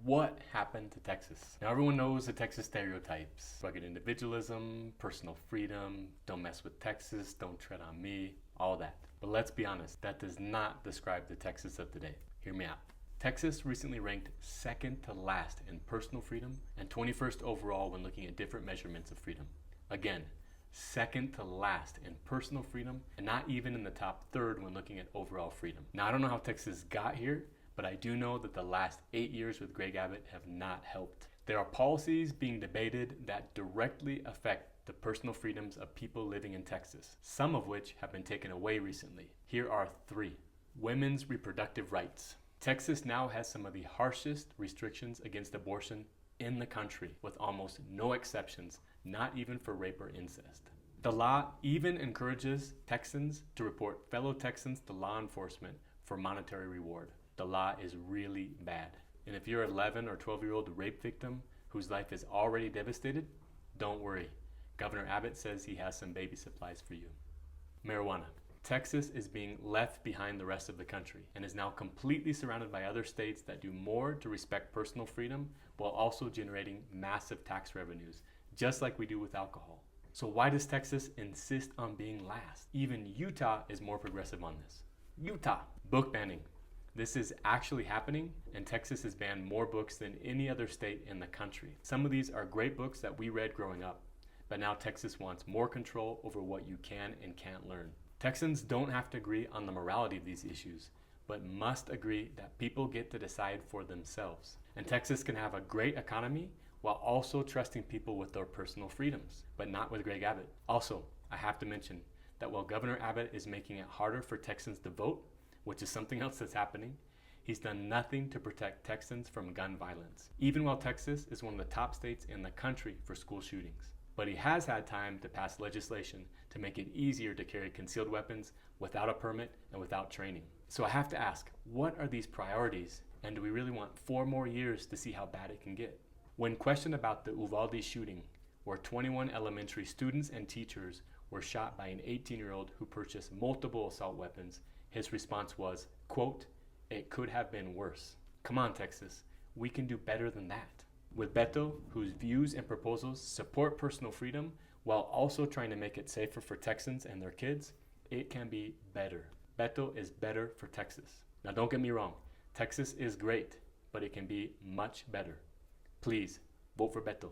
What happened to Texas? Now everyone knows the Texas stereotypes. Rugged individualism, personal freedom, don't mess with Texas, don't tread on me, all that. But let's be honest, that does not describe the Texas of today. Hear me out. Texas recently ranked second to last in personal freedom and 21st overall when looking at different measurements of freedom. Again, second to last in personal freedom and not even in the top third when looking at overall freedom. Now I don't know how Texas got here, but I do know that the last 8 years with Greg Abbott have not helped. There are policies being debated that directly affect the personal freedoms of people living in Texas, some of which have been taken away recently. Here are 3. Women's reproductive rights. Texas now has some of the harshest restrictions against abortion in the country, with almost no exceptions, not even for rape or incest. The law even encourages Texans to report fellow Texans to law enforcement for monetary reward. The law is really bad. And if you're an 11 or 12-year-old rape victim whose life is already devastated, don't worry. Governor Abbott says he has some baby supplies for you. Marijuana. Texas is being left behind the rest of the country and is now completely surrounded by other states that do more to respect personal freedom while also generating massive tax revenues, just like we do with alcohol. So why does Texas insist on being last? Even Utah is more progressive on this. Utah. Book banning. This is actually happening, and Texas has banned more books than any other state in the country. Some of these are great books that we read growing up, but now Texas wants more control over what you can and can't learn. Texans don't have to agree on the morality of these issues, but must agree that people get to decide for themselves. And Texas can have a great economy while also trusting people with their personal freedoms, but not with Greg Abbott. Also, I have to mention that while Governor Abbott is making it harder for Texans to vote, which is something else that's happening, he's done nothing to protect Texans from gun violence, even while Texas is one of the top states in the country for school shootings. But he has had time to pass legislation to make it easier to carry concealed weapons without a permit and without training. So I have to ask, what are these priorities, and do we really want 4 more years to see how bad it can get? When questioned about the Uvalde shooting, where 21 elementary students and teachers were shot by an 18-year-old who purchased multiple assault weapons, his response was, quote, "It could have been worse." Come on, Texas, we can do better than that. With Beto, whose views and proposals support personal freedom while also trying to make it safer for Texans and their kids, it can be better. Beto is better for Texas. Now don't get me wrong, Texas is great, but it can be much better. Please, vote for Beto.